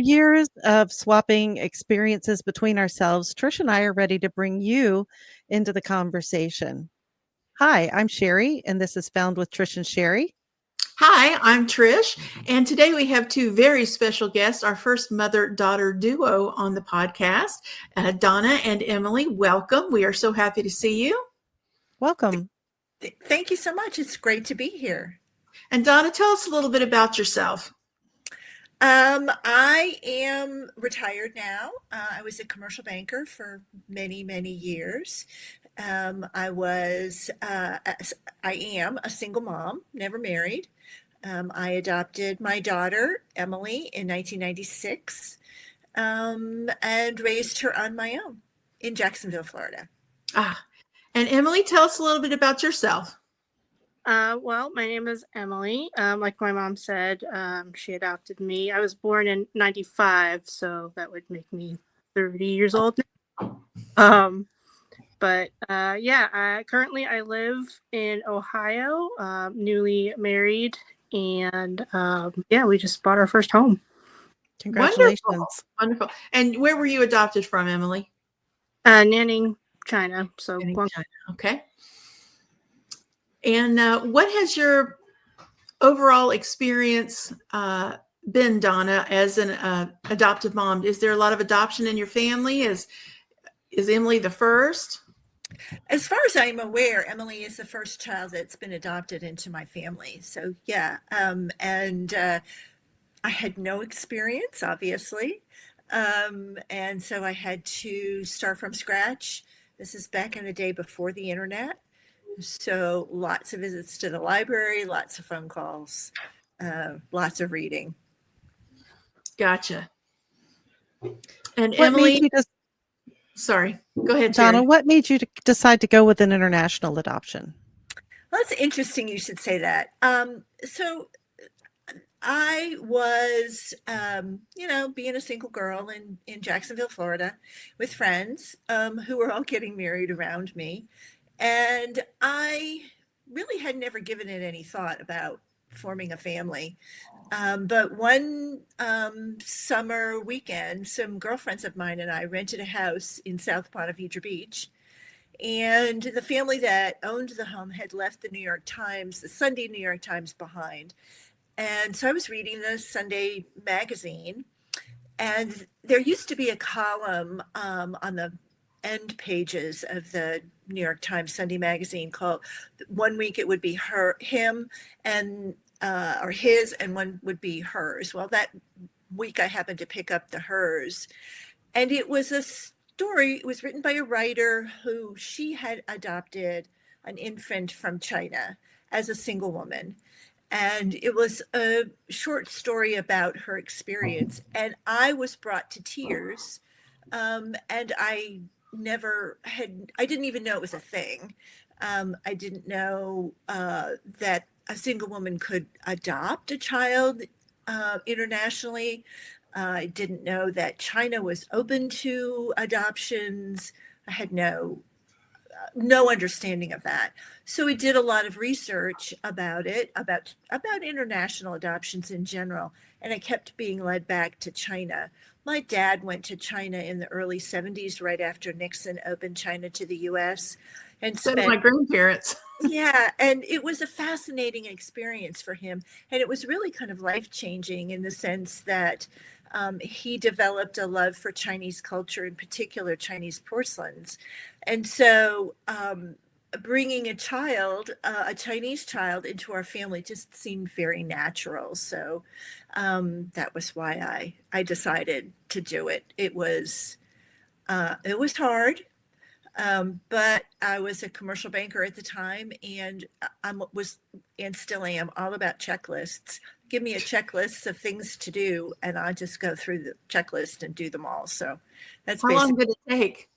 years of swapping experiences between ourselves, Trish and I are ready to bring you into the conversation. Hi, I'm Sherri, and this is Found with Trish and Sherri. Hi, I'm Trish, and today we have two very special guests, our first mother-daughter duo on the podcast, Donna and Emilee. Welcome. We are so happy to see you. Welcome. Thank you so much. It's great to be here. And Donna, tell us a little bit about yourself. I am retired now. I was a commercial banker for many, many years. I am a single mom, never married. I adopted my daughter, Emilee, in 1996, and raised her on my own in Jacksonville, Florida. And Emilee, tell us a little bit about yourself. Well, my name is Emilee. Like my mom said, she adopted me. I was born in 95, so that would make me 30 years old now. Currently I live in Ohio, newly married, and we just bought our first home. Congratulations. Wonderful. And where were you adopted from, Emilee? Nanning, China. China. Okay. And what has your overall experience been, Donna, as an adoptive mom? Is there a lot of adoption in your family? Is Emilee the first? As far as I'm aware, Emilee is the first child that's been adopted into my family. So, yeah. I had no experience, obviously. And so I had to start from scratch. This is back in the day before the internet. So lots of visits to the library, lots of phone calls, lots of reading. Gotcha. And Emilee, sorry, go ahead, Donna. Sherri. What made you decide to go with an international adoption? Well, it's interesting you should say that. So I was, being a single girl in Jacksonville, Florida, with friends who were all getting married around me. And I really had never given it any thought about forming a family. But one summer weekend, some girlfriends of mine and I rented a house in South Ponte Vedra Beach. And the family that owned the home had left the Sunday New York Times behind. And so I was reading the Sunday magazine, and there used to be a column on the end pages of the New York Times Sunday magazine called, one week it would be him and or his, and one would be hers. Well, that week I happened to pick up the hers, and it was a story. It was written by a writer who she had adopted an infant from China as a single woman. And it was a short story about her experience. And I was brought to tears. And I didn't even know it was a thing. I didn't know that a single woman could adopt a child internationally. I didn't know that China was open to adoptions. I had no understanding of that. So we did a lot of research about it, about international adoptions in general. And I kept being led back to China. My dad went to China in the early 70s, right after Nixon opened China to the U.S. And So did my grandparents. Yeah, and it was a fascinating experience for him. And it was really kind of life-changing in the sense that he developed a love for Chinese culture, in particular Chinese porcelains. And so bringing a Chinese child into our family just seemed very natural. So that was why I decided to do it. It was hard, but I was a commercial banker at the time, and and still am all about checklists. Give me a checklist of things to do, and I just go through the checklist and do them all. So that's how long did it take?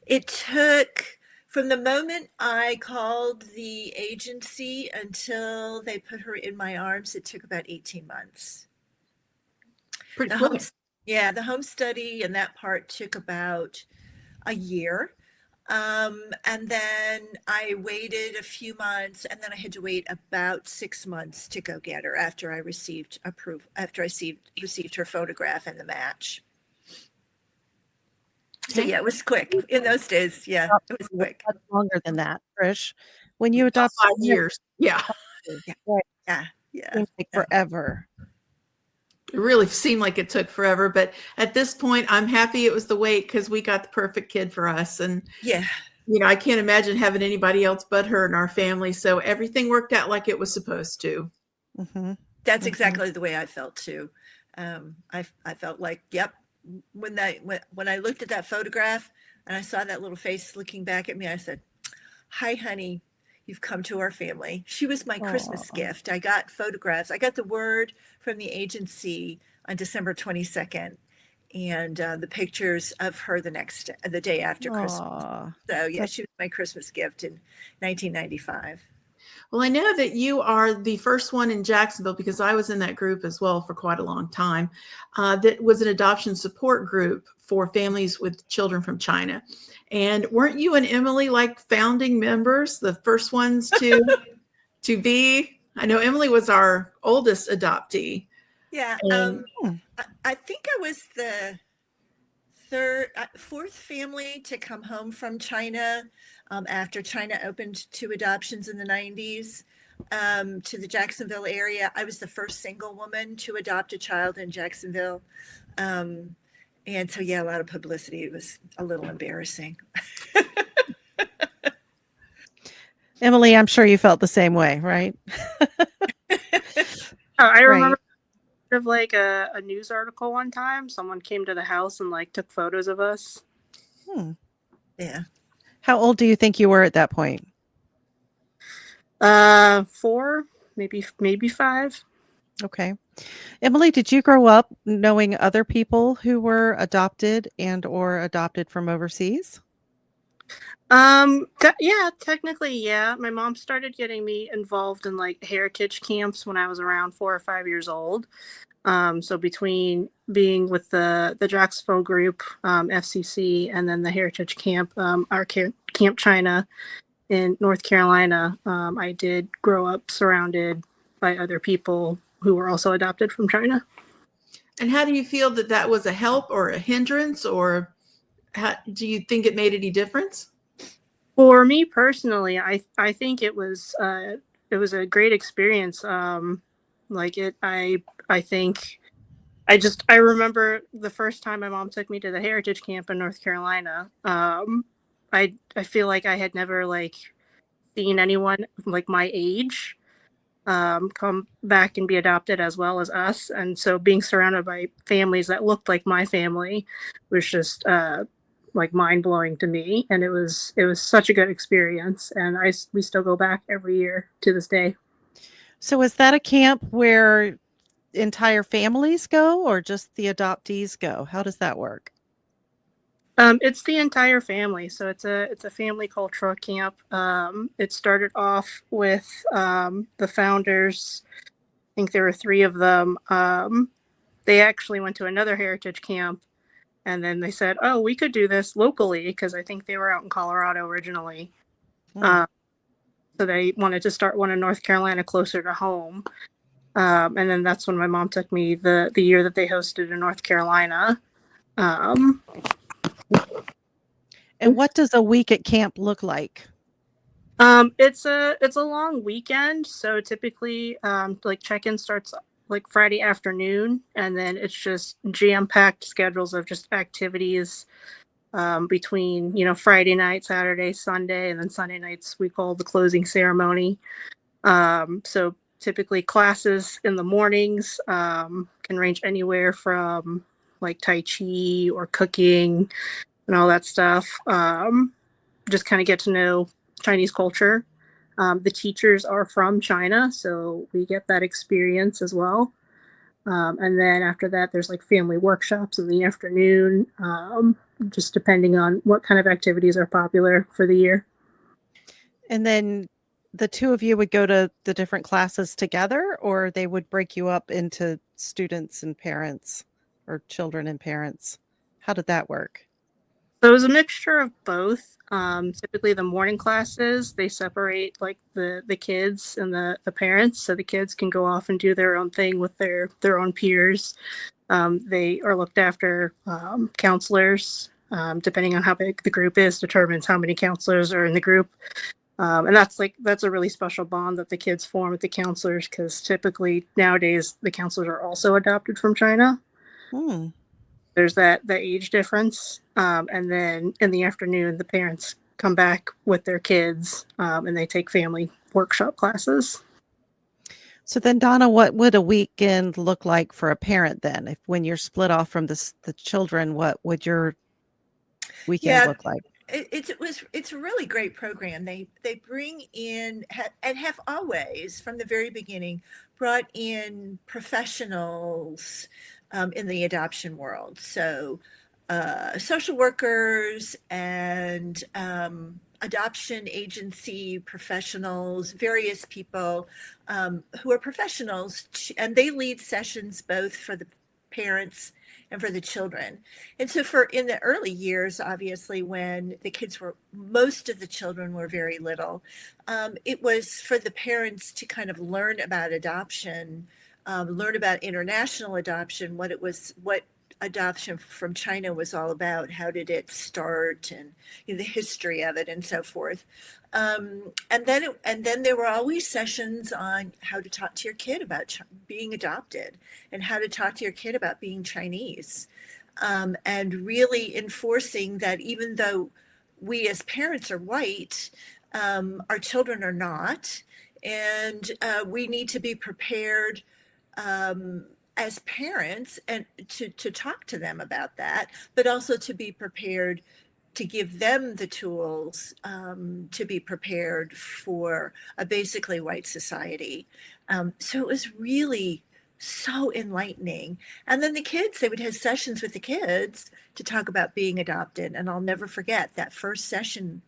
It took, from the moment I called the agency until they put her in my arms, it took about 18 months. Pretty quick. The home study and that part took about a year. And then I waited a few months, and then I had to wait about 6 months to go get her after I received received her photograph and the match. So Okay. yeah, it was quick in those days. Yeah, it was quick. Much longer than that, Trish. When you About adopt 5 years. Yeah. Yeah. right, Yeah, yeah, seems like yeah. forever. It really seemed like it took forever, but at this point, I'm happy it was the wait because we got the perfect kid for us. And, Yeah. I can't imagine having anybody else but her in our family. So everything worked out like it was supposed to. Mm-hmm. That's Mhm. exactly the way I felt too. I felt like, yep. When I looked at that photograph and I saw that little face looking back at me, I said, "Hi, honey, you've come to our family." She was my Christmas Aw. gift. I got photographs. I got the word from the agency on December 22nd, and the pictures of her the day after Christmas. Aw. So yeah, That's she was my Christmas gift in 1995. Well, I know that you are the first one in Jacksonville because I was in that group as well for quite a long time. That was an adoption support group for families with children from China. And weren't you and Emilee like founding members, the first ones to be? I know Emilee was our oldest adoptee. Yeah, And I think I was the fourth family to come home from China after China opened to adoptions in the 90s to the Jacksonville area. I was the first single woman to adopt a child in Jacksonville. And so, yeah, a lot of publicity. It was a little embarrassing. Emilee, I'm sure you felt the same way, right? I Right. remember of like a news article one time. Someone came to the house and like took photos of us. Hmm. Yeah. How old do you think you were at that point? 4, maybe 5. Okay. Emilee, did you grow up knowing other people who were adopted and or adopted from overseas? Yeah, technically, yeah. My mom started getting me involved in like heritage camps when I was around 4 or 5 years old. So between being with the Jacksonville group, FCC, and then the heritage camp, our Camp China in North Carolina, I did grow up surrounded by other people who were also adopted from China. how do you feel that that was a help or a hindrance, or do you think it made any difference? For me personally, I think it was a great experience. Like it, I think I remember the first time my mom took me to the heritage camp in North Carolina. I feel like I had never like seen anyone like my age come back and be adopted as well as us, and so being surrounded by families that looked like my family was just like mind blowing to me, and it was such a good experience, and we still go back every year to this day. So is that a camp where entire families go or just the adoptees go? How does that work? It's the entire family, so it's a family cultural camp. It started off with the founders. I think there were 3 of them. They actually went to another heritage camp, and then they said, "Oh, we could do this locally," because I think they were out in Colorado originally. Hmm. So they wanted to start one in North Carolina closer to home. And then that's when my mom took me the year that they hosted in North Carolina. Um, And what does a week at camp look like? it's a long weekend, so typically like check-in starts like Friday afternoon, and then it's just jam-packed schedules of just activities between Friday night, Saturday, Sunday, and then Sunday nights we call the closing ceremony. So typically classes in the mornings can range anywhere from like Tai Chi or cooking and all that stuff. Just kind of get to know Chinese culture. The teachers are from China, so we get that experience as well. And then after that, there's like family workshops in the afternoon, just depending on what kind of activities are popular for the year. And then the 2 of you would go to the different classes together, or they would break you up into students and parents or children and parents? How did that work? So it was a mixture of both. Typically, the morning classes, they separate like the kids and the parents, so the kids can go off and do their own thing with their own peers. They are looked after counselors. Depending on how big the group is, determines how many counselors are in the group. And that's a really special bond that the kids form with the counselors, because typically nowadays the counselors are also adopted from China. Hmm. There's that age difference, and then in the afternoon the parents come back with their kids, and they take family workshop classes. So then, Donna, what would a weekend look like for a parent then? If when you're split off from the children, what would your weekend Yeah, look like? it's a really great program. They bring in and have always from the very beginning brought in professionals in the adoption world. So social workers and adoption agency professionals, various people who are professionals, and they lead sessions both for the parents and for the children. And so for in the early years, obviously, when the kids were, most of the children were very little, it was for the parents to kind of learn about adoption, learn about international adoption, what adoption from China was all about, how did it start, and the history of it, and so forth. And then there were always sessions on how to talk to your kid about being adopted, and how to talk to your kid about being Chinese, and really enforcing that even though we as parents are white, our children are not, and we need to be prepared as parents and to talk to them about that, but also to be prepared to give them the tools to be prepared for a basically white society. So it was really so enlightening. And then the kids, they would have sessions with the kids to talk about being adopted. And I'll never forget that first session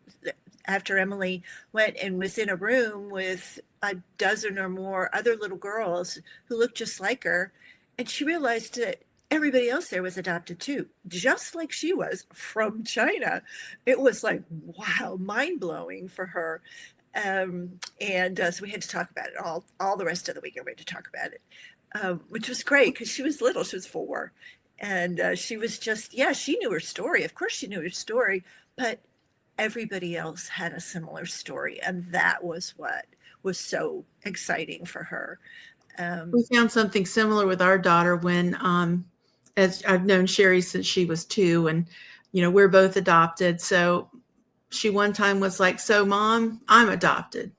after Emilee went and was in a room with a dozen or more other little girls who looked just like her. And she realized that everybody else there was adopted too, just like she was, from China. It was like, wow, mind-blowing for her. So we had to talk about it all the rest of the weekend. We had to talk about it, which was great because she was little. She was 4. And she was just, she knew her story. Of course she knew her story, but everybody else had a similar story. And that was what was so exciting for her. We found something similar with our daughter when, as I've known Sherri since she was 2, and, we're both adopted. So she one time was like, "So Mom, I'm adopted."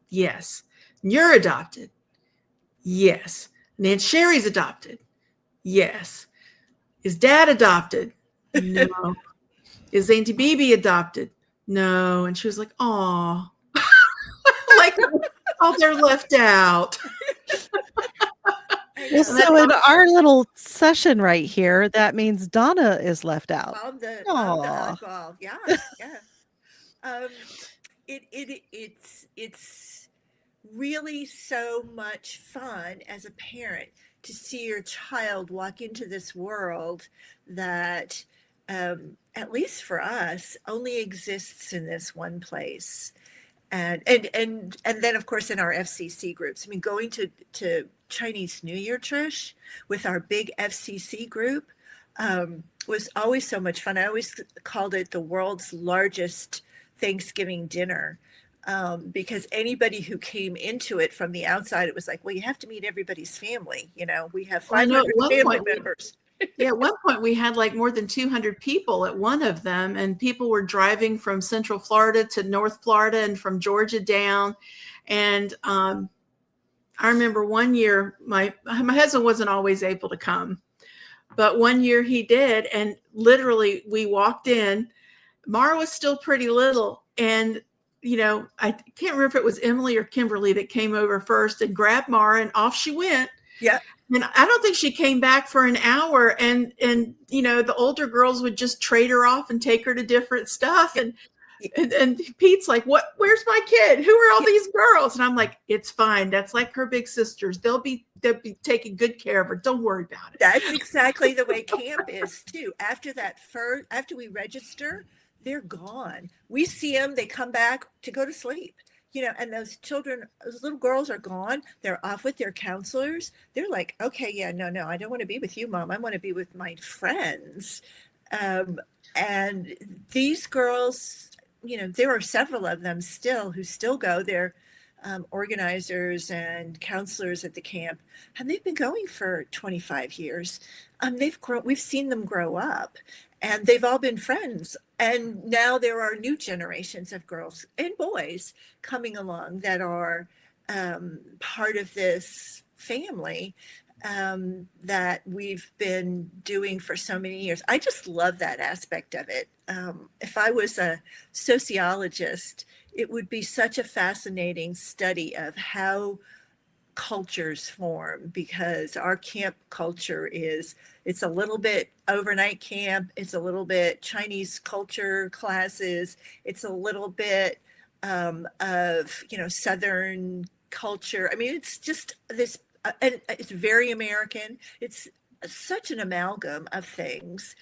"Yes." "You're adopted?" "Yes." "And then Sherri's adopted?" "Yes." "Is Dad adopted?" "No." "Is Auntie Bibi adopted?" "No." And she was like, "Aw." Like, oh, they're left out. Well, so in our little session right here, that means Donna is left out. I'm the Aw. oddball. Yeah. It's really so much fun as a parent to see your child walk into this world that, at least for us, only exists in this one place. And then of course in our FCC groups, I mean, going to Chinese New Year, Trish, with our big FCC group, was always so much fun. I always called it the world's largest Thanksgiving dinner, because anybody who came into it from the outside, it was like, well, you have to meet everybody's family. We have 500 family members. Yeah, at one point we had like more than 200 people at one of them, and people were driving from Central Florida to North Florida and from Georgia down. And I remember one year my husband wasn't always able to come, but one year he did, and literally we walked in. Mara was still pretty little, and I can't remember if it was Emilee or Kimberly that came over first and grabbed Mara, and off she went. Yeah. And I don't think she came back for an hour, and the older girls would just trade her off and take her to different stuff. And Pete's like, "Where's my kid? Who are all these girls?" And I'm like, "It's fine. That's like her big sisters. They'll be they'll be taking good care of her. Don't worry about it. That's exactly the way camp is too. After we register, they're gone. We see them, they come back to go to sleep. And those little girls are gone. They're off with their counselors. They're like, okay, yeah, no, I don't want to be with you, Mom. I want to be with my friends. And these girls, there are several of them still who still go. They're organizers and counselors at the camp, and they've been going for 25 years. We've seen them grow up, and they've all been friends. And now there are new generations of girls and boys coming along that are part of this family that we've been doing for so many years. I just love that aspect of it. If I was a sociologist, it would be such a fascinating study of how cultures form, because our camp culture it's a little bit overnight camp, it's a little bit Chinese culture classes, it's a little bit of Southern culture. I mean, it's just this, and it's very American. It's such an amalgam of things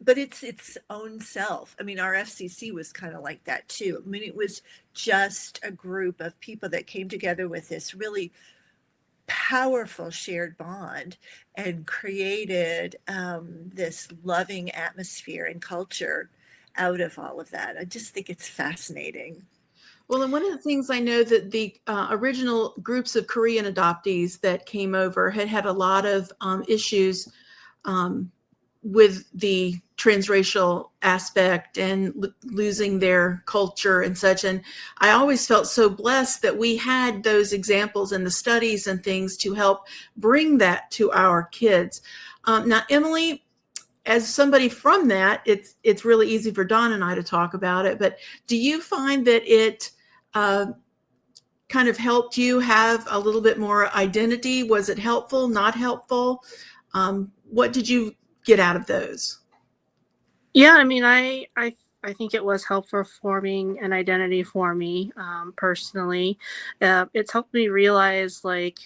but it's its own self. I mean, our FCC was kind of like that too. I mean, it was just a group of people that came together with this really powerful shared bond and created this loving atmosphere and culture out of all of that. I just think it's fascinating. Well, and one of the things I know that the original groups of Korean adoptees that came over had a lot of issues with the transracial aspect and losing their culture and such. And I always felt so blessed that we had those examples in the studies and things to help bring that to our kids. Now, Emilee, as somebody from that, it's really easy for Donna and I to talk about it, but do you find that it kind of helped you have a little bit more identity? Was it helpful, not helpful? What did you get out of those? Yeah, I mean, I think it was helpful forming an identity for me personally. It's helped me realize like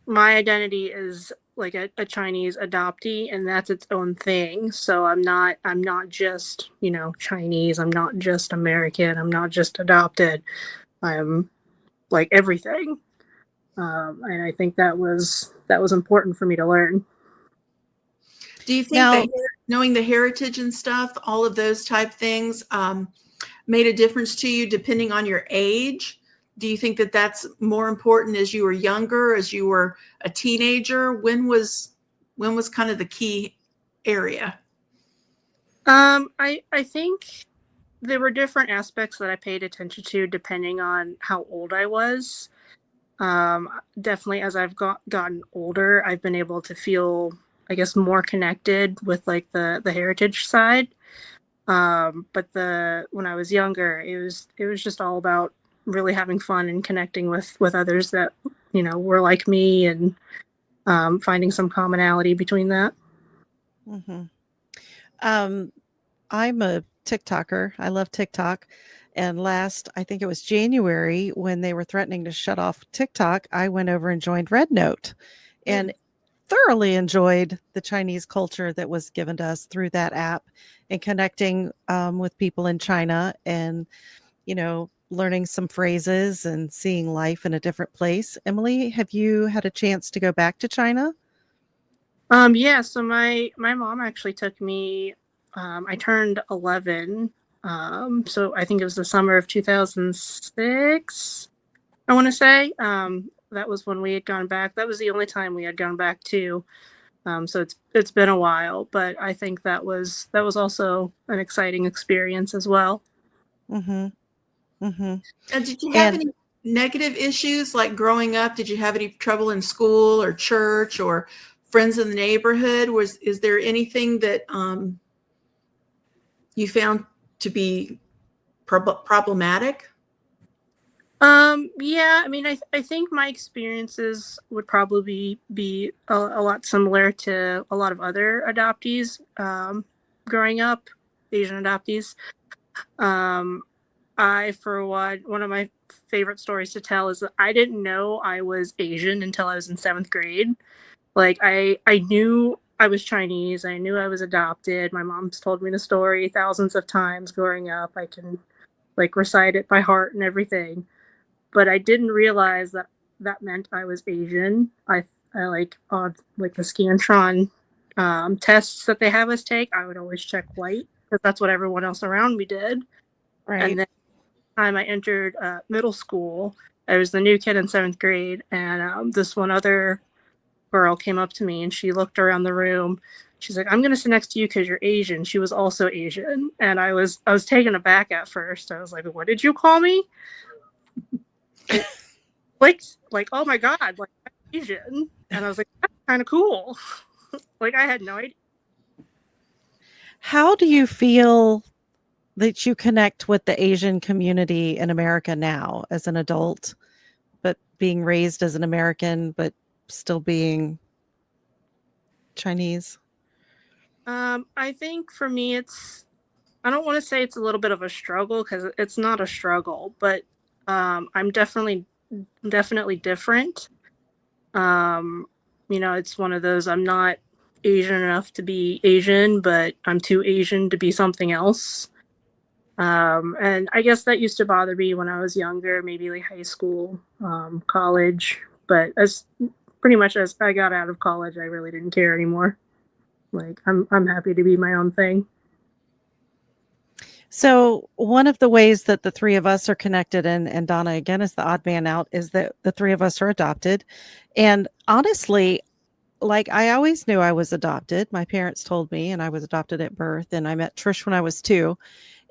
my identity is like a Chinese adoptee, and that's its own thing. So I'm not just Chinese. I'm not just American. I'm not just adopted. I'm like everything, and I think that was important for me to learn. Do you think that knowing the heritage and stuff, all of those type things, made a difference to you depending on your age? Do you think that that's more important as you were younger, as you were a teenager? When was kind of the key area? I think there were different aspects that I paid attention to depending on how old I was. Definitely as I've gotten older, I've been able to feel, I guess, more connected with like the heritage side. But when I was younger, it was just all about really having fun and connecting with others that, were like me, and finding some commonality between that. Mm-hmm. I'm a TikToker. I love TikTok. And I think it was January, when they were threatening to shut off TikTok, I went over and joined Red Note and thoroughly enjoyed the Chinese culture that was given to us through that app, and connecting with people in China, and, learning some phrases and seeing life in a different place. Emilee, have you had a chance to go back to China? Yeah, so my mom actually took me, I turned 11. So I think it was the summer of 2006, I want to say. That was when we had gone back. That was the only time we had gone back to. So it's been a while, but I think that was also an exciting experience as well. Mm-hmm. Mm-hmm. And did you have any negative issues like growing up? Did you have any trouble in school or church or friends in the neighborhood? Is there anything that you found to be problematic? Yeah, I mean, I think my experiences would probably be a lot similar to a lot of other adoptees growing up, Asian adoptees. for one of my favorite stories to tell is that I didn't know I was Asian until I was in 7th grade. Like I knew I was Chinese. I knew I was adopted. My mom's told me the story thousands of times growing up. I can like recite it by heart and everything. But I didn't realize that that meant I was Asian. I like on like the Scantron tests that they have us take, I would always check white because that's what everyone else around me did. Right. And then the time I entered middle school, I was the new kid in 7th grade, and this one other girl came up to me and she looked around the room. She's like, "I'm gonna sit next to you because you're Asian." She was also Asian, and I was taken aback at first. I was like, "What did you call me?" like oh my god, like I'm Asian, and I was like, "That's kind of cool." Like I had no idea. How do you feel that you connect with the Asian community in America now as an adult, but being raised as an American, but still being Chinese? I think for me, I don't want to say it's a little bit of a struggle because it's not a struggle, but I'm definitely different. Um, it's one of those, I'm not Asian enough to be Asian, but I'm too Asian to be something else. And I guess that used to bother me when I was younger, maybe like high school, college. But as pretty much as I got out of college, I really didn't care anymore. Like I'm happy to be my own thing. So one of the ways that the three of us are connected, and Donna again is the odd man out, is that the three of us are adopted. And honestly, like I always knew I was adopted. My parents told me, and I was adopted at birth. And I met Trish when I was 2.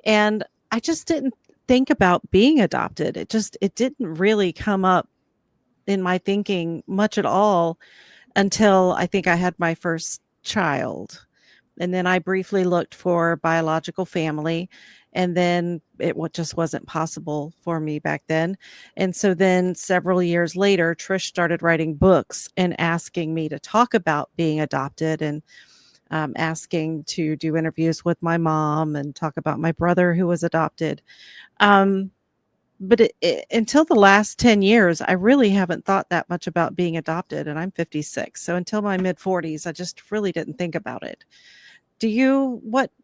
And I just didn't think about being adopted. It didn't really come up in my thinking much at all until I think I had my first child. And then I briefly looked for biological family, and then just wasn't possible for me back then. And so then several years later, Trish started writing books and asking me to talk about being adopted, and asking to do interviews with my mom and talk about my brother who was adopted. Um, but until the last 10 years, I really haven't thought that much about being adopted, and I'm 56. So until my mid 40s, I just really didn't think about it.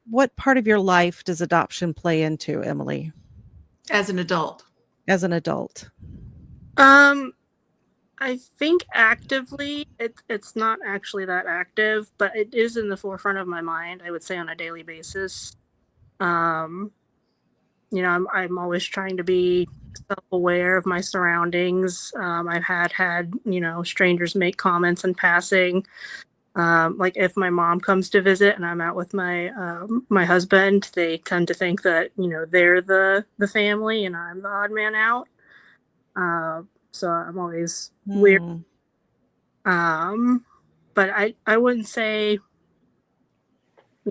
What part of your life does adoption play into, Emilee, as an adult? as an adult? I think actively, it's not actually that active, but it is in the forefront of my mind. I would say on a daily basis. Um, I'm always trying to be self-aware of my surroundings. I've had strangers make comments in passing. Like if my mom comes to visit and I'm out with my husband, they tend to think that they're the family and I'm the odd man out. So I'm always weird. Hmm. But I wouldn't say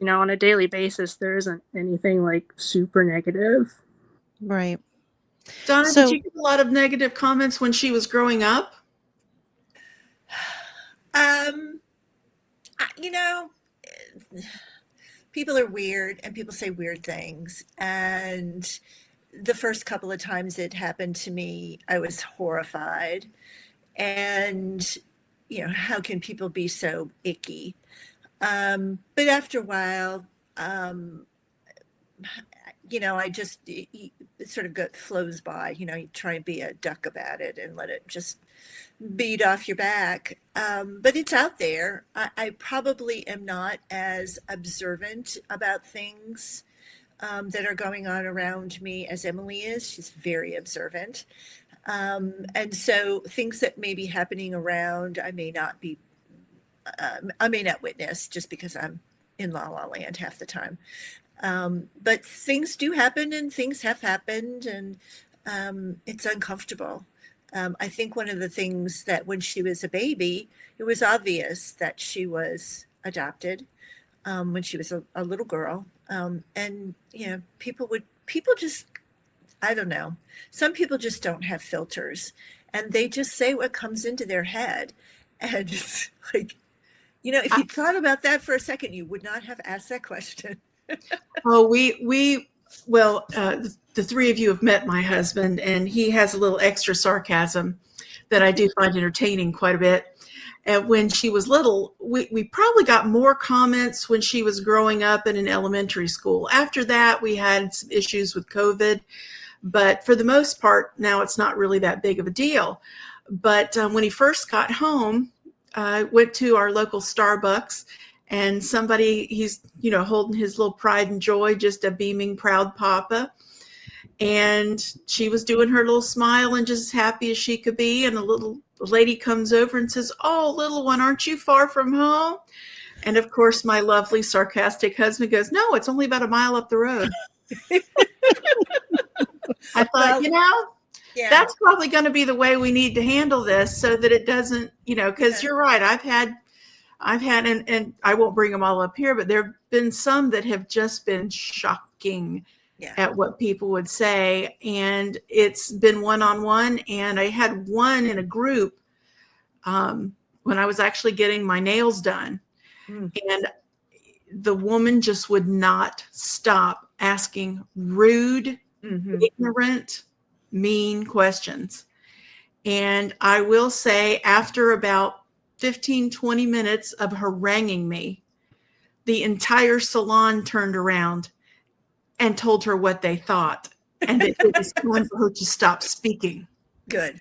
on a daily basis there isn't anything like super negative. Right. Donna, So did you get a lot of negative comments when she was growing up? You know, people are weird and people say weird things. And the first couple of times it happened to me, I was horrified. And, how can people be so icky? But after a while, I just, it sort of flows by, you try and be a duck about it and let it just beat off your back. But it's out there. I probably am not as observant about things that are going on around me as Emilee is. She's very observant. And so things that may be happening around, I may not witness just because I'm in La La Land half the time. But things do happen and things have happened, and it's uncomfortable. I think one of the things that when she was a baby, it was obvious that she was adopted when she was a little girl. And, people just, I don't know. Some people just don't have filters and they just say what comes into their head. And it's like, if you thought about that for a second, you would not have asked that question. Oh, the three of you have met my husband, and he has a little extra sarcasm that I do find entertaining quite a bit. And when she was little, we probably got more comments when she was growing up in an elementary school. After that, we had some issues with COVID, but for the most part, now it's not really that big of a deal. But when he first got home, I went to our local Starbucks, and somebody, he's, holding his little pride and joy, just a beaming, proud papa. And she was doing her little smile and just as happy as she could be. And a little lady comes over and says, "Oh, little one, aren't you far from home?" And of course, my lovely, sarcastic husband goes, "No, it's only about a mile up the road." I thought, Yeah. that's probably going to be the way we need to handle this so that it doesn't, because you're right. I've had, and I won't bring them all up here, but there have been some that have just been shocking at what people would say. And it's been one-on-one. And I had one in a group when I was actually getting my nails done. And the woman just would not stop asking rude, ignorant, mean questions. And I will say, after about 15, 20 minutes of haranguing me, the entire salon turned around and told her what they thought, and that it was time for her to stop speaking. Good.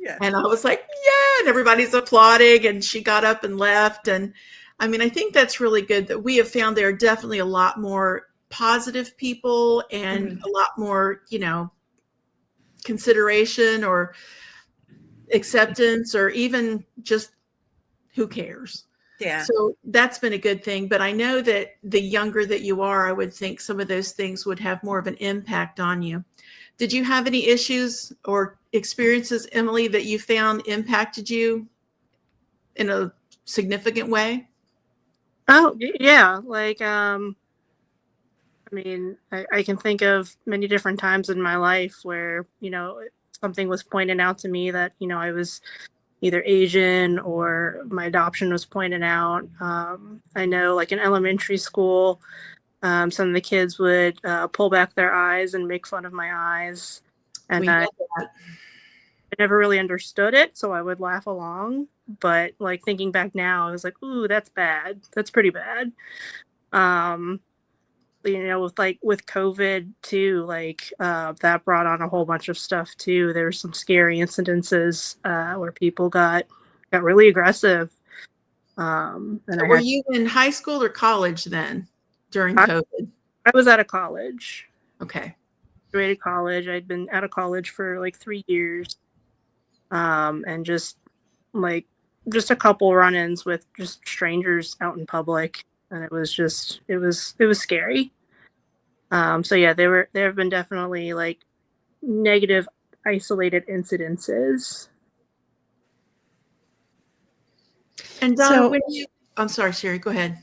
Yeah. And I was like, yeah, and everybody's applauding, and she got up and left. And I mean, I think that's really good that we have found there are definitely a lot more positive people and a lot more, consideration or acceptance, or even just who cares. Yeah. So that's been a good thing. But I know that the younger that you are, I would think some of those things would have more of an impact on you. Did you have any issues or experiences, Emilee, that you found impacted you in a significant way? Oh, yeah. Like, I mean, I can think of many different times in my life where, something was pointed out to me that, I was either Asian or my adoption was pointed out. I know, like in elementary school, some of the kids would pull back their eyes and make fun of my eyes. And I never really understood it, so I would laugh along. But like thinking back now, I was like, ooh, that's bad. That's pretty bad. With COVID too, like that brought on a whole bunch of stuff too. There were some scary incidences where people got really aggressive. Were you in high school or college then during COVID? I was out of college. Okay. Graduated college. I'd been out of college for like 3 years. And just a couple run-ins with just strangers out in public. And it was scary. So yeah, there have been definitely like negative isolated incidences. And Donna, I'm sorry, Sherri, go ahead.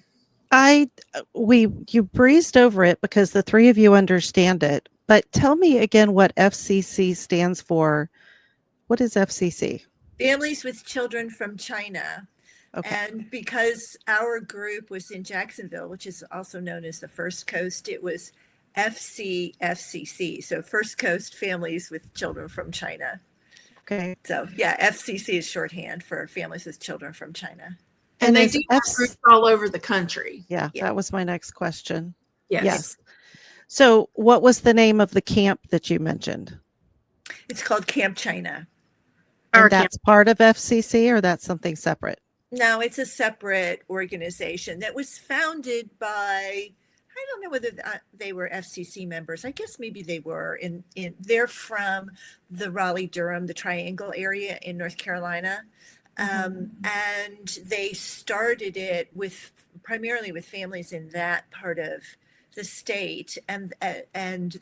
You breezed over it because the three of you understand it, but tell me again what FCC stands for. What is FCC? Families with Children from China. Okay. And because our group was in Jacksonville, which is also known as the First Coast, it was FCC. So First Coast Families with Children from China. Okay. So yeah, FCC is shorthand for Families with Children from China. And they do have groups all over the country. Yeah, that was my next question. Yes. So what was the name of the camp that you mentioned? It's called Camp China. And that's part of FCC, or that's something separate? No, it's a separate organization that was founded by, I don't know whether they were FCC members. I guess maybe they were. They're from the Raleigh-Durham, the Triangle area in North Carolina. And they started it primarily with families in that part of the state. And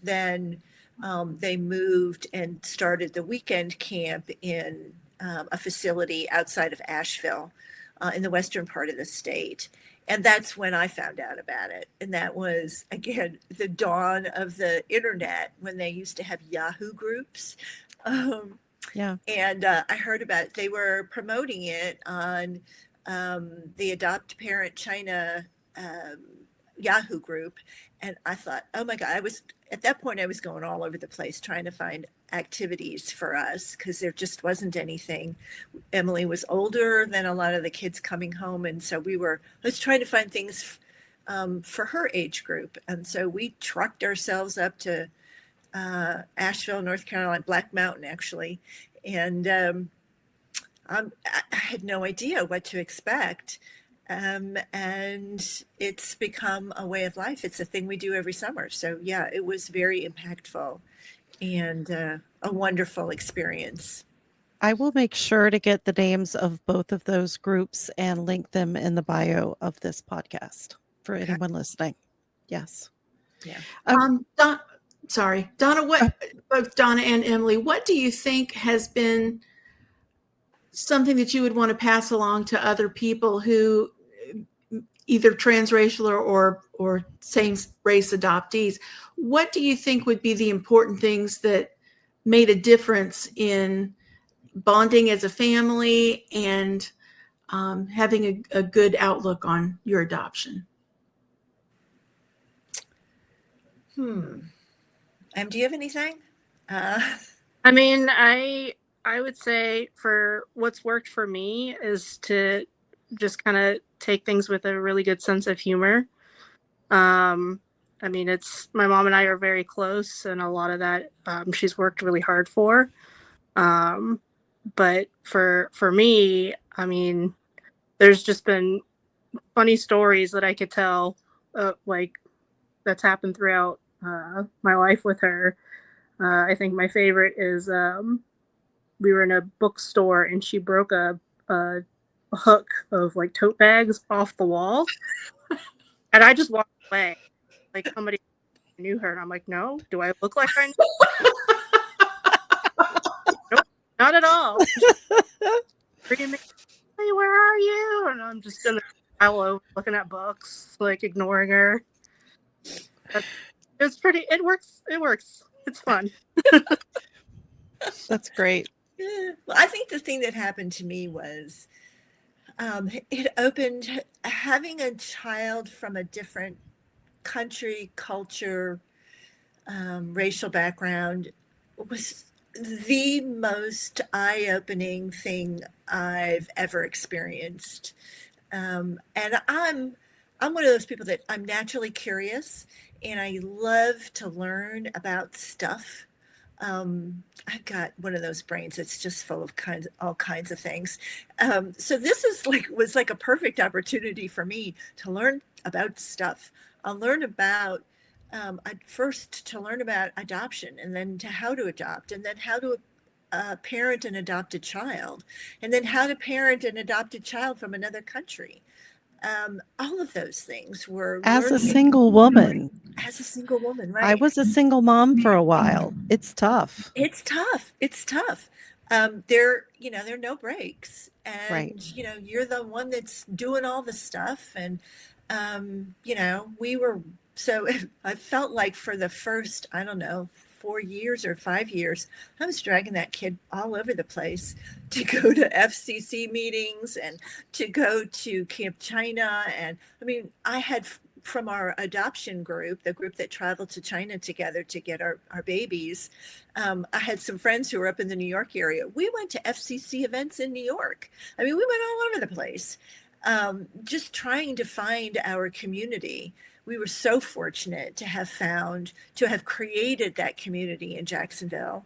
then they moved and started the weekend camp in a facility outside of Asheville in the western part of the state. And that's when I found out about it. And that was, again, the dawn of the internet, when they used to have Yahoo groups. Yeah. And I heard about it. They were promoting it on the Adopt Parent China Yahoo group. and I thought, oh my God, at that point, I was going all over the place trying to find activities for us because there just wasn't anything. Emilee was older than a lot of the kids coming home. And so I was trying to find things for her age group. And so we trucked ourselves up to Asheville, North Carolina, Black Mountain, actually. And I had no idea what to expect. And it's become a way of life. It's a thing we do every summer. So yeah, it was very impactful and a wonderful experience. I will make sure to get the names of both of those groups and link them in the bio of this podcast for Okay. anyone listening. Yes. Yeah. Sorry, Donna, both Donna and Emilee, what do you think has been something that you would want to pass along to other people who either transracial or same race adoptees? What do you think would be the important things that made a difference in bonding as a family and having a good outlook on your adoption? Do you have anything? I mean, I would say for what's worked for me is to just kind of take things with a really good sense of humor. I mean, my mom and I are very close, and a lot of that she's worked really hard for. But for me, I mean, there's just been funny stories that I could tell, like that's happened throughout my life with her. I think my favorite is we were in a bookstore and she broke a hook of like tote bags off the wall, and I just walked away like somebody knew her, and I'm like, no, do I look like I know? Nope, not at all. Freaking me, hey, where are you? And I'm just in the aisle looking at books, like ignoring her. It's pretty. It works. It's fun. That's great. Yeah. Well, I think the thing that happened to me was it opened having a child from a different country, culture, racial background was the most eye-opening thing I've ever experienced. And I'm one of those people that I'm naturally curious and I love to learn about stuff. I've got one of those brains that's just full of all kinds of things. So this was like a perfect opportunity for me to learn about stuff. I'll learn about first to learn about adoption, and then to how to adopt, and then how to parent an adopted child, and then how to parent an adopted child from another country. All of those things were As a learning single woman. as a single woman, right? I was a single mom for a while. It's tough. It's tough. It's tough. There are no breaks, and Right. you're the one that's doing all the stuff, and we were. So I felt like for the first, I don't know, 4 years or 5 years, I was dragging that kid all over the place to go to FCC meetings and to go to Camp China. And I mean, I had from our adoption group, the group that traveled to China together to get our babies, I had some friends who were up in the New York area. We went to FCC events in New York. I mean, we went all over the place, just trying to find our community. We were so fortunate to have created that community in Jacksonville,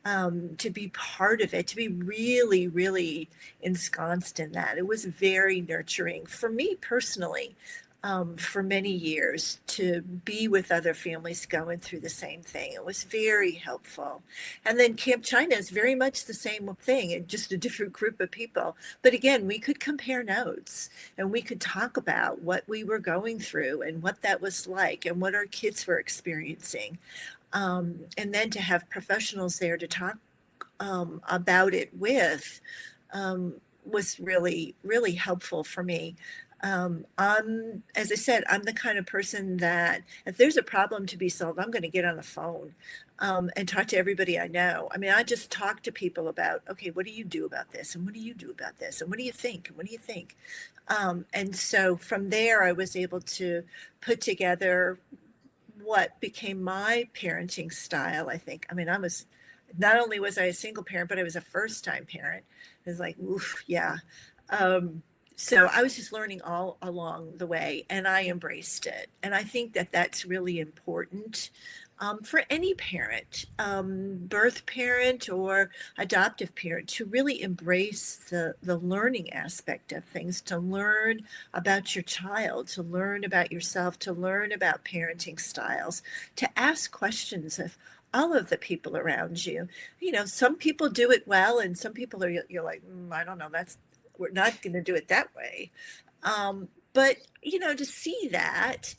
to be part of it, to be really, really ensconced in that. It was very nurturing for me personally, for many years, to be with other families going through the same thing. It was very helpful. And then Camp China is very much the same thing, and just a different group of people. But again, we could compare notes and we could talk about what we were going through and what that was like and what our kids were experiencing. And then to have professionals there to talk about it with was really, really helpful for me. As I said, I'm the kind of person that if there's a problem to be solved, I'm going to get on the phone and talk to everybody I know. I mean, I just talk to people about, okay, what do you do about this? And what do you do about this? And what do you think? And what do you think? And so from there, I was able to put together what became my parenting style, I think. I mean, not only was I a single parent, but I was a first time parent. It was like, oof, yeah. Um, so I was just learning all along the way, and I embraced it. And I think that that's really important for any parent, birth parent or adoptive parent, to really embrace the learning aspect of things, to learn about your child, to learn about yourself, to learn about parenting styles, to ask questions of all of the people around you. You know, some people do it well, and some people you're like, I don't know, we're not going to do it that way. But you know, to see that,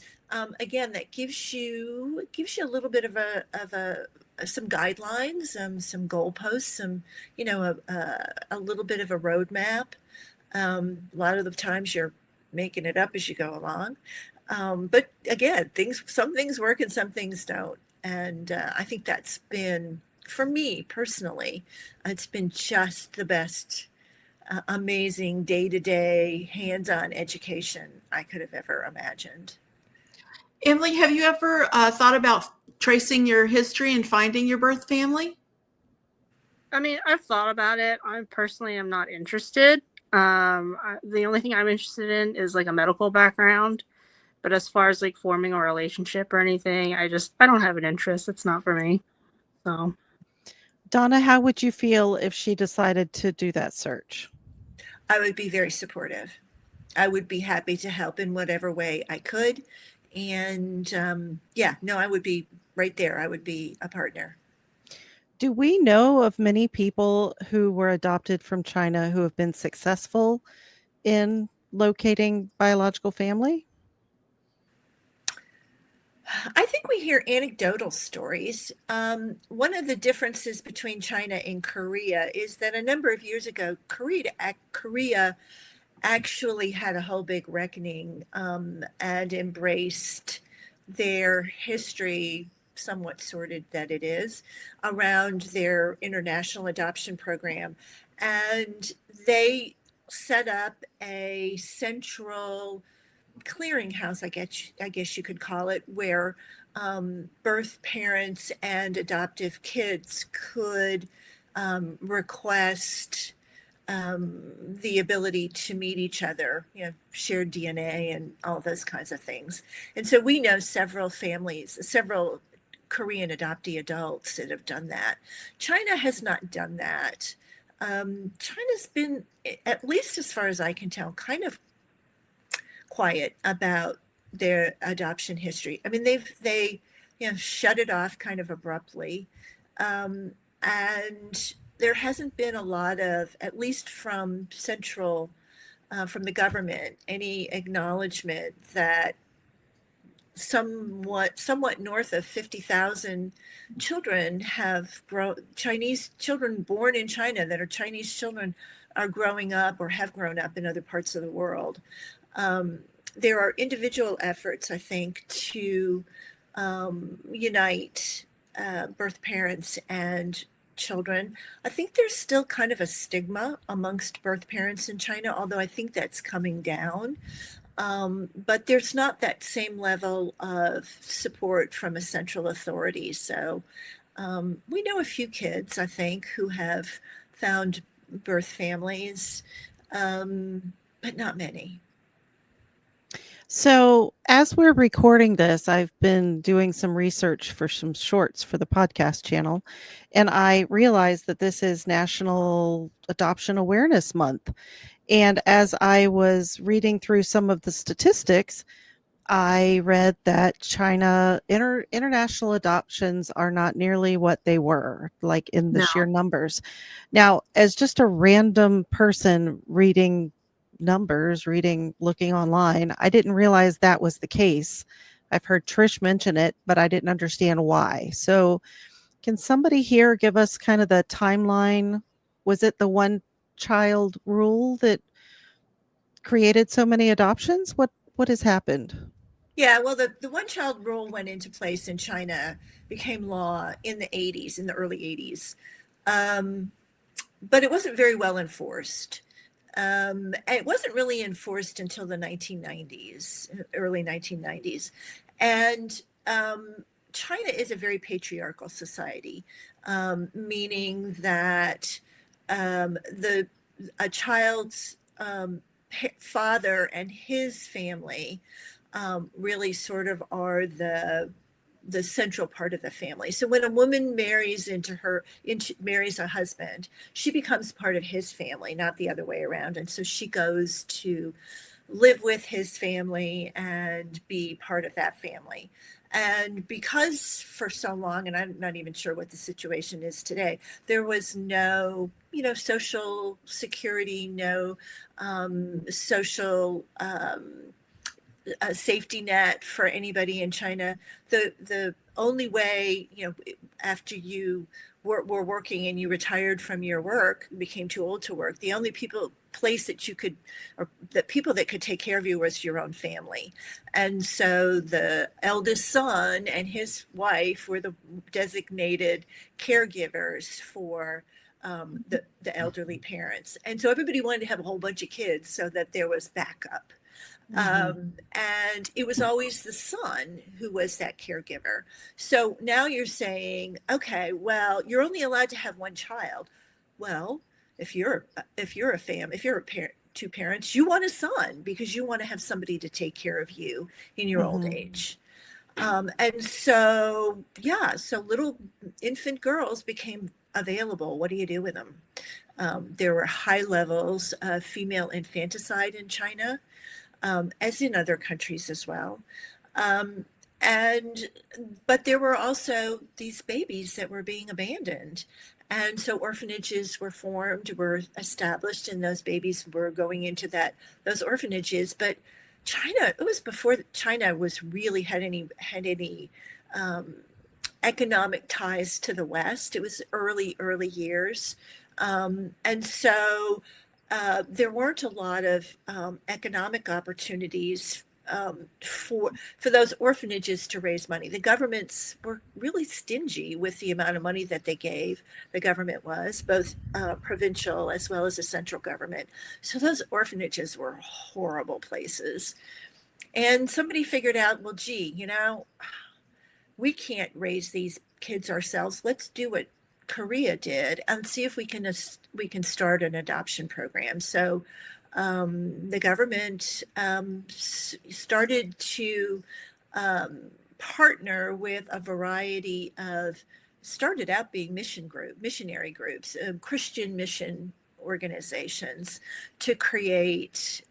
again, that gives you a little bit of a some guidelines, some goalposts, some, you know, a little bit of a roadmap. A lot of the times you're making it up as you go along. But again, some things work and some things don't. And I think that's been, for me personally, it's been just the best, amazing day-to-day hands-on education I could have ever imagined. Emilee, have you ever thought about tracing your history and finding your birth family? I mean, I've thought about it. I personally am not interested. The only thing I'm interested in is like a medical background. But as far as like forming a relationship or anything, I don't have an interest. It's not for me. So, Donna, how would you feel if she decided to do that search? I would be very supportive. I would be happy to help in whatever way I could. And yeah, no, I would be right there. I would be a partner. Do we know of many people who were adopted from China who have been successful in locating biological family? I think we hear anecdotal stories. One of the differences between China and Korea is that a number of years ago, Korea actually had a whole big reckoning, and embraced their history, somewhat sordid that it is, around their international adoption program. And they set up a central clearinghouse, I guess you could call it, where birth parents and adoptive kids could request the ability to meet each other, you know, shared DNA and all those kinds of things. And so we know several Korean adoptee adults that have done that. China has not done that. China's been, at least as far as I can tell, kind of quiet about their adoption history. I mean, they shut it off kind of abruptly, and there hasn't been a lot of, at least from from the government, any acknowledgement that somewhat north of 50,000 children Chinese children born in China that are Chinese children are growing up or have grown up in other parts of the world. There are individual efforts, I think, to unite birth parents and children. I think there's still kind of a stigma amongst birth parents in China, although I think that's coming down. But there's not that same level of support from a central authority. So we know a few kids, I think, who have found birth families, but not many. So, as we're recording this, I've been doing some research for some shorts for the podcast channel, and I realized that this is National Adoption Awareness Month. And as I was reading through some of the statistics, I read that international adoptions are not nearly what they were, like in the No. sheer numbers. Now, as just a random person reading numbers, looking online, I didn't realize that was the case. I've heard Trish mention it, but I didn't understand why. So, can somebody here give us kind of the timeline? Was it the one child rule that created so many adoptions? What has happened? Yeah, well, the one child rule went into place in China, became law in the 80s, in the early 80s. But it wasn't very well enforced. It wasn't really enforced until the 1990s, early 1990s. And China is a very patriarchal society, meaning that the a child's father and his family really sort of are the central part of the family. So when a woman marries marries a husband, she becomes part of his family, not the other way around. And so she goes to live with his family and be part of that family. And because for so long, and I'm not even sure what the situation is today, there was no, social security, no social a safety net for anybody in China. The only way, after you were working and you retired from your work, became too old to work, the only place that you could, or the people that could take care of you was your own family. And so the eldest son and his wife were the designated caregivers for the elderly parents. And so everybody wanted to have a whole bunch of kids so that there was backup. And it was always the son who was that caregiver. So now you're saying, okay, well, you're only allowed to have one child. Well, if you're a parent, two parents, you want a son because you want to have somebody to take care of you in your old age. And so, so little infant girls became available. What do you do with them? There were high levels of female infanticide in China. As in other countries as well. But there were also these babies that were being abandoned. And so orphanages were formed, were established, and those babies were going into those orphanages. But China, it was before China was really had any economic ties to the West. It was early years. And so there weren't a lot of economic opportunities for those orphanages to raise money. The governments were really stingy with the amount of money that they gave. The government was both provincial as well as the central government. So those orphanages were horrible places. And somebody figured out, well, gee, we can't raise these kids ourselves. Let's do what Korea did and see if we can start an adoption program. So the government started to partner with a variety of, started out being missionary groups, Christian mission organizations, to create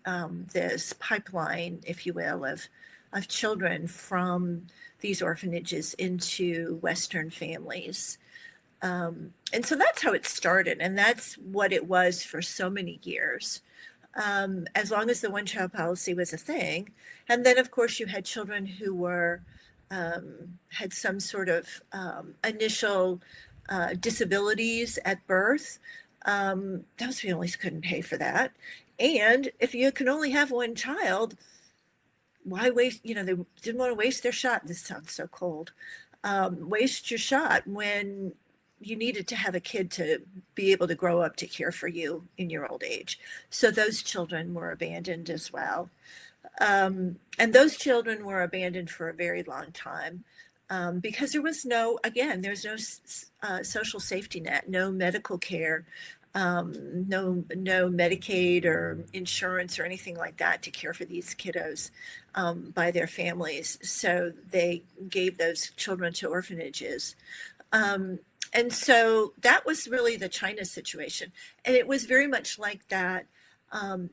this pipeline, if you will, of children from these orphanages into Western families. And so that's how it started. And that's what it was for so many years, as long as the one-child policy was a thing. And then, of course, you had children who were had some sort of initial disabilities at birth. Those families couldn't pay for that. And if you can only have one child, why waste, they didn't want to waste their shot. This sounds so cold. Waste your shot when you needed to have a kid to be able to grow up to care for you in your old age. So those children were abandoned as well. And those children were abandoned for a very long time because there's no social safety net, no medical care, no Medicaid or insurance or anything like that to care for these kiddos by their families. So they gave those children to orphanages. And so that was really the China situation. And it was very much like that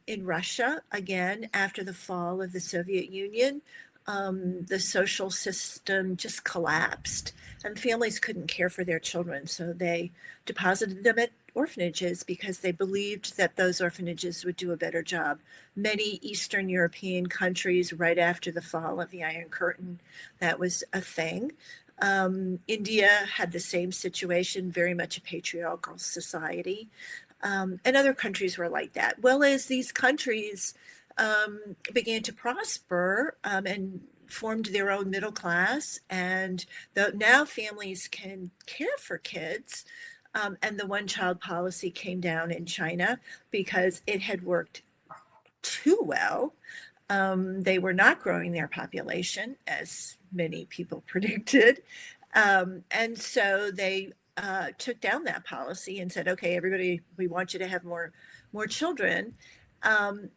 in Russia, again, after the fall of the Soviet Union. The social system just collapsed and families couldn't care for their children. So they deposited them at orphanages because they believed that those orphanages would do a better job. Many Eastern European countries, right after the fall of the Iron Curtain, that was a thing. India had the same situation, very much a patriarchal society. And other countries were like that. Well, as these countries began to prosper and formed their own middle class, and now families can care for kids, and the one-child policy came down in China because it had worked too well. They were not growing their population, as many people predicted. And so they took down that policy and said, okay, everybody, we want you to have more children. And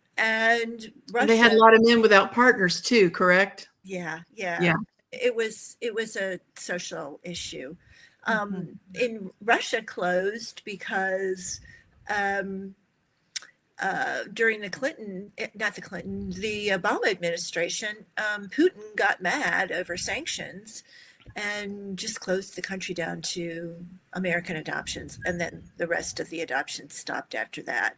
Russia, And they had a lot of men without partners too, correct? yeah. Yeah. It was a social issue. Mhm. In Russia closed because during the Obama administration, Putin got mad over sanctions and just closed the country down to American adoptions. And then the rest of the adoptions stopped after that.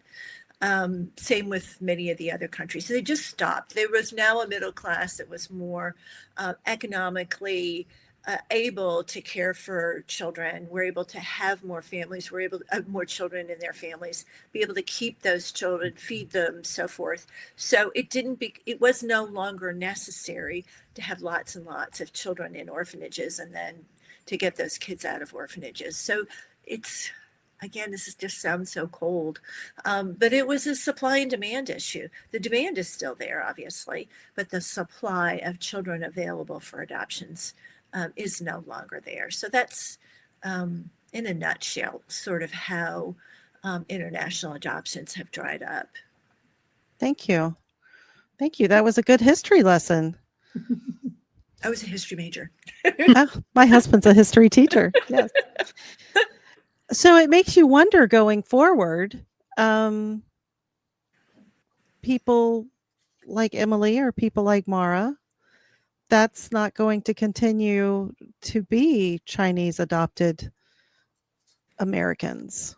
Same with many of the other countries. So they just stopped. There was now a middle class that was more economically able to care for children. We're able to have more families. We're able to more children in their families, be able to keep those children, feed them, so forth. So it was no longer necessary to have lots and lots of children in orphanages and then to get those kids out of orphanages. So it's, again, just sounds so cold, but it was a supply and demand issue. The demand is still there, obviously, but the supply of children available for adoptions is no longer there. So that's, in a nutshell, sort of how international adoptions have dried up. Thank you. Thank you. That was a good history lesson. I was a history major. My husband's a history teacher. Yes. So it makes you wonder going forward, people like Emilee or people like Mara, that's not going to continue to be Chinese adopted Americans.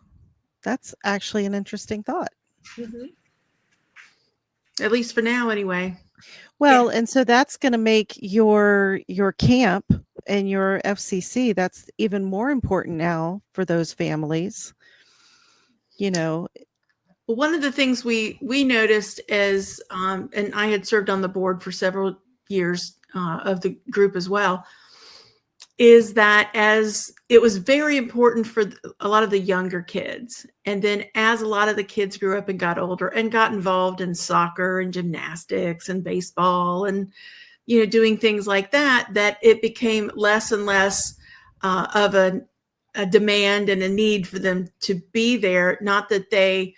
That's actually an interesting thought. Mm-hmm. At least for now, anyway. Well, and so that's going to make your camp and your FCC, that's even more important now for those families. You know, Well, one of the things we noticed is, and I had served on the board for several years of the group as well, is that as it was very important for a lot of the younger kids. And then as a lot of the kids grew up and got older and got involved in soccer and gymnastics and baseball and, doing things like that, that it became less and less of a demand and a need for them to be there. Not that they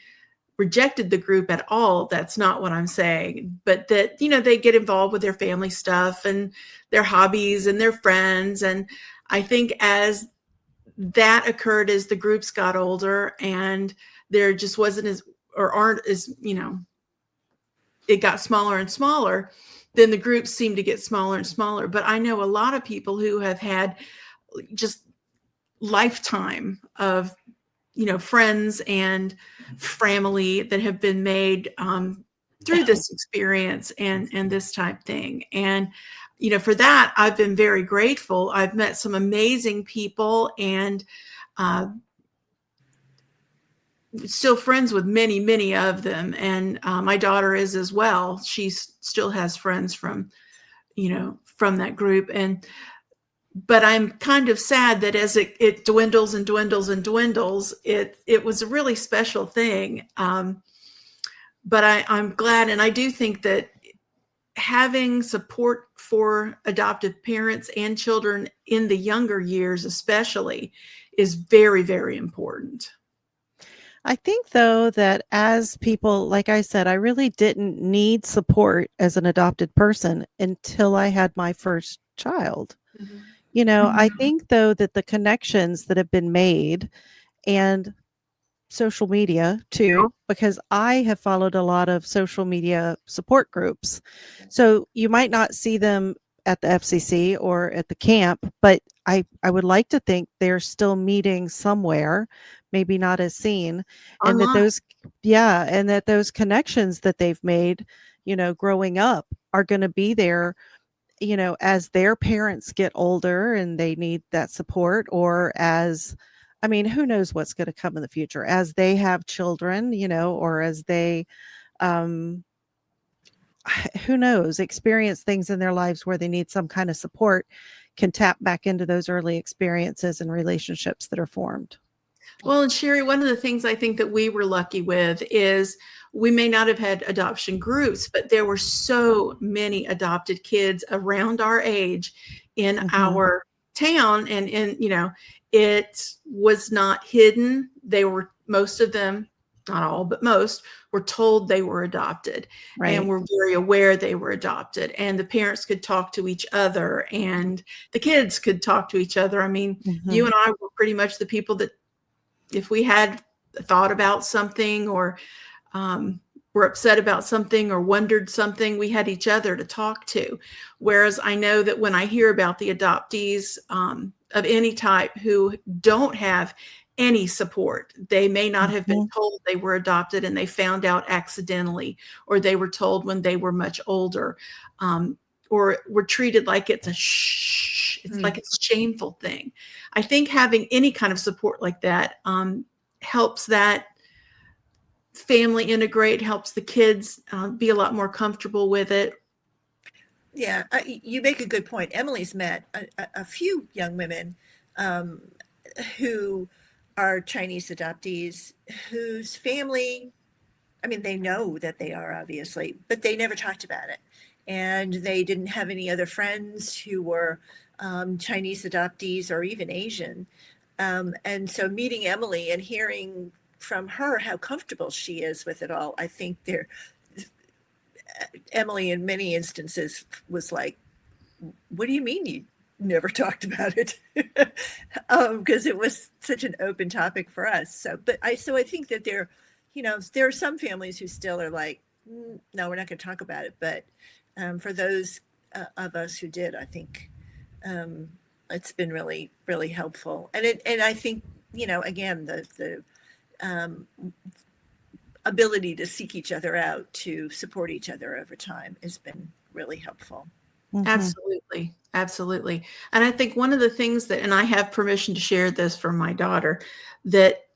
rejected the group at all. That's not what I'm saying, but that, they get involved with their family stuff and their hobbies and their friends. And I think as that occurred, as the groups got older and there just wasn't as, or aren't as, it got smaller and smaller, then the groups seem to get smaller and smaller. But I know a lot of people who have had just lifetime of friends and family that have been made through this experience and this type thing. And, for that, I've been very grateful. I've met some amazing people and still friends with many, many of them. And my daughter is as well. She still has friends from that group. But I'm kind of sad that as it dwindles and dwindles and dwindles, it was a really special thing. But I'm glad. And I do think that having support for adoptive parents and children in the younger years, especially, is very, very important. I think though that as people, like I said, I really didn't need support as an adopted person until I had my first child. Mm-hmm. I think though that the connections that have been made and social media too, because I have followed a lot of social media support groups. So you might not see them at the FCC or at the camp, but I would like to think they're still meeting somewhere, maybe not as seen. And Online. that those connections that they've made, growing up are going to be there as their parents get older and they need that support, or who knows what's going to come in the future as they have children, or as they, who knows, experience things in their lives where they need some kind of support, can tap back into those early experiences and relationships that are formed. Well, and Sherri, one of the things I think that we were lucky with is we may not have had adoption groups, but there were so many adopted kids around our age in our town. And it was not hidden. They were, most of them, not all, but most were told they were adopted, and were very aware they were adopted, and the parents could talk to each other and the kids could talk to each other. I mean, you and I were pretty much the people that, if we had thought about something or were upset about something or wondered something, we had each other to talk to. Whereas I know that when I hear about the adoptees of any type who don't have any support, they may not have been told they were adopted and they found out accidentally, or they were told when they were much older, or were treated like it's a like it's a shameful thing. I think having any kind of support like that helps that family integrate, helps the kids be a lot more comfortable with it. Yeah, you make a good point. Emilee's met a few young women who are Chinese adoptees whose family, I mean, they know that they are, obviously, but they never talked about it. And they didn't have any other friends who were Chinese adoptees or even Asian. And so meeting Emilee and hearing from her how comfortable she is with it all, I think Emilee in many instances was like, what do you mean you never talked about it? Because it was such an open topic for us. So I think that there are some families who still are like, no, we're not going to talk about it. But for those of us who did, I think it's been really, really helpful. And I think, again, the ability to seek each other out, to support each other over time has been really helpful. Absolutely. Absolutely. And I think one of the things that, and I have permission to share this from my daughter, that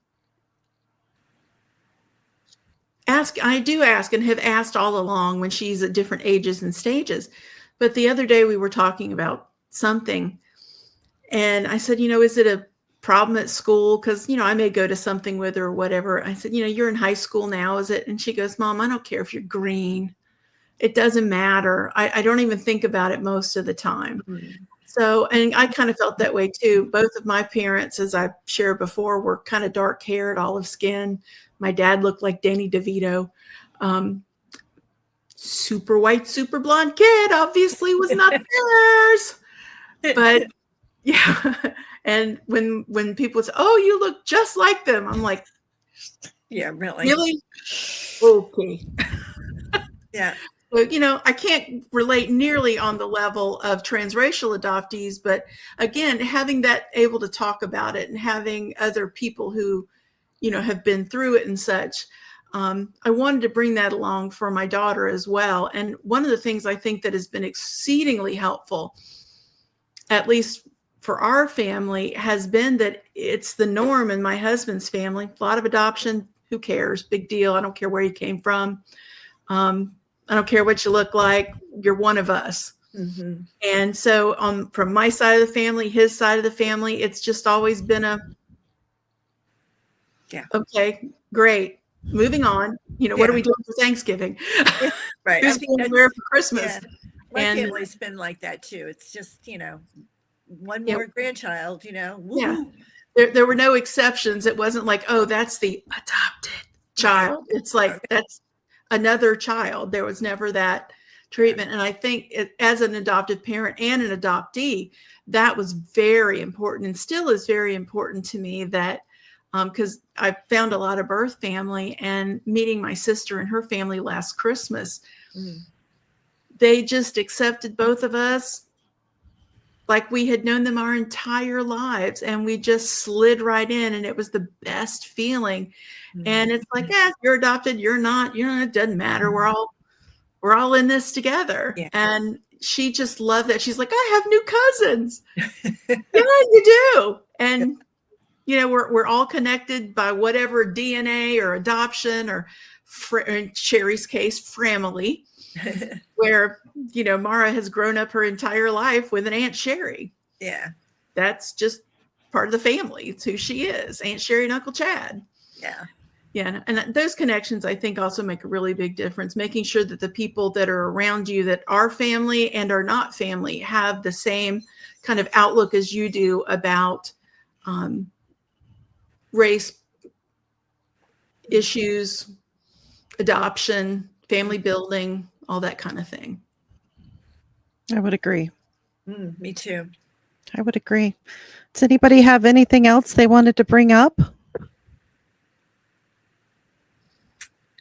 I do ask and have asked all along when she's at different ages and stages. But the other day we were talking about something and I said, is it a problem at school? Because, I may go to something with her or whatever. I said, you're in high school now, is it? And she goes, Mom, I don't care if you're green. It doesn't matter. I don't even think about it most of the time. So, and I kind of felt that way too. Both of my parents, as I've shared before, were kind of dark haired, olive skin. My dad looked like Danny DeVito. Super white, super blonde kid, obviously was not theirs. But yeah. And when people say, oh, you look just like them, I'm like, yeah, really? Really? Okay. Yeah. So, I can't relate nearly on the level of transracial adoptees, but again, having that able to talk about it and having other people who, have been through it and such, I wanted to bring that along for my daughter as well. And one of the things I think that has been exceedingly helpful, at least for our family, has been that it's the norm in my husband's family. A lot of adoption, who cares? Big deal. I don't care where you came from. I don't care what you look like. You're one of us. Mm-hmm. And so from my side of the family, his side of the family, it's just always been okay, great. Moving on. What are we doing for Thanksgiving? Yeah, right. Who's going to wear for Christmas? Yeah. My family's been like that too. It's just, one more grandchild, Yeah. There were no exceptions. It wasn't like, oh, that's the adopted child. It's like, that's another child. There was never that treatment. And I think as an adopted parent and an adoptee, that was very important and still is very important to me, that because I found a lot of birth family, and meeting my sister and her family last Christmas, they just accepted both of us like we had known them our entire lives, and we just slid right in, and it was the best feeling. And it's like, if you're adopted, you're not, it doesn't matter. We're all in this together. Yeah. And she just loved that. She's like, I have new cousins. Yeah, you do. And we're all connected by whatever DNA or adoption, or in Sherri's case, family, where, Mara has grown up her entire life with an Aunt Sherri. Yeah. That's just part of the family. It's who she is, Aunt Sherri and Uncle Chad. Yeah. Yeah. And those connections, I think, also make a really big difference, making sure that the people that are around you that are family and are not family have the same kind of outlook as you do about race issues, adoption, family building, all that kind of thing. I would agree. Me too. I would agree. Does anybody have anything else they wanted to bring up?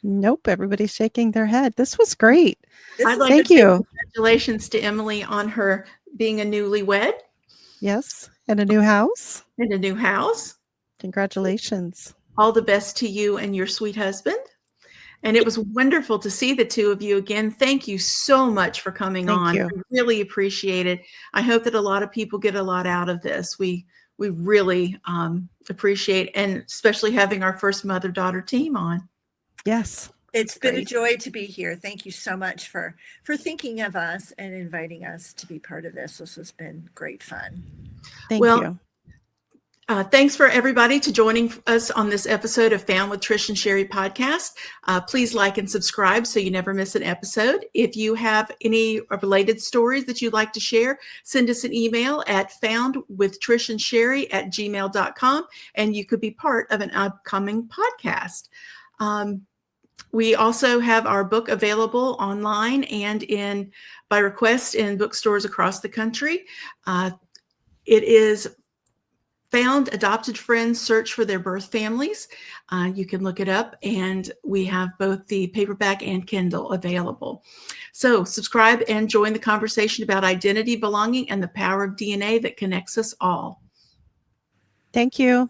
Nope. Everybody's shaking their head. This was great. I'd like Thank to say you. congratulations to Emilee on her being a newlywed Yes. And a new house. in a new house. Congratulations. All the best to you and your sweet husband. And it was wonderful to see the two of you again. Thank you so much for coming Thank on. you. I really appreciate it. I hope that a lot of people get a lot out of this. We really appreciate, and especially having our first mother-daughter team on. Yes. It's been a great. joy to be here. Thank you so much for thinking of us and inviting us to be part of this. This has been great fun. Thank Well, you. Thanks for everybody to joining us on this episode of Found with Trish and Sherri podcast. Please like and subscribe so you never miss an episode. If you have any related stories that you'd like to share, send us an email at foundwithtrishandsherri@gmail.com, and you could be part of an upcoming podcast. We also have our book available online and by request in bookstores across the country. It is Found Adopted Friends Search for Their Birth Families. You can look it up, and we have both the paperback and Kindle available. So subscribe and join the conversation about identity, belonging, and the power of DNA that connects us all. Thank you.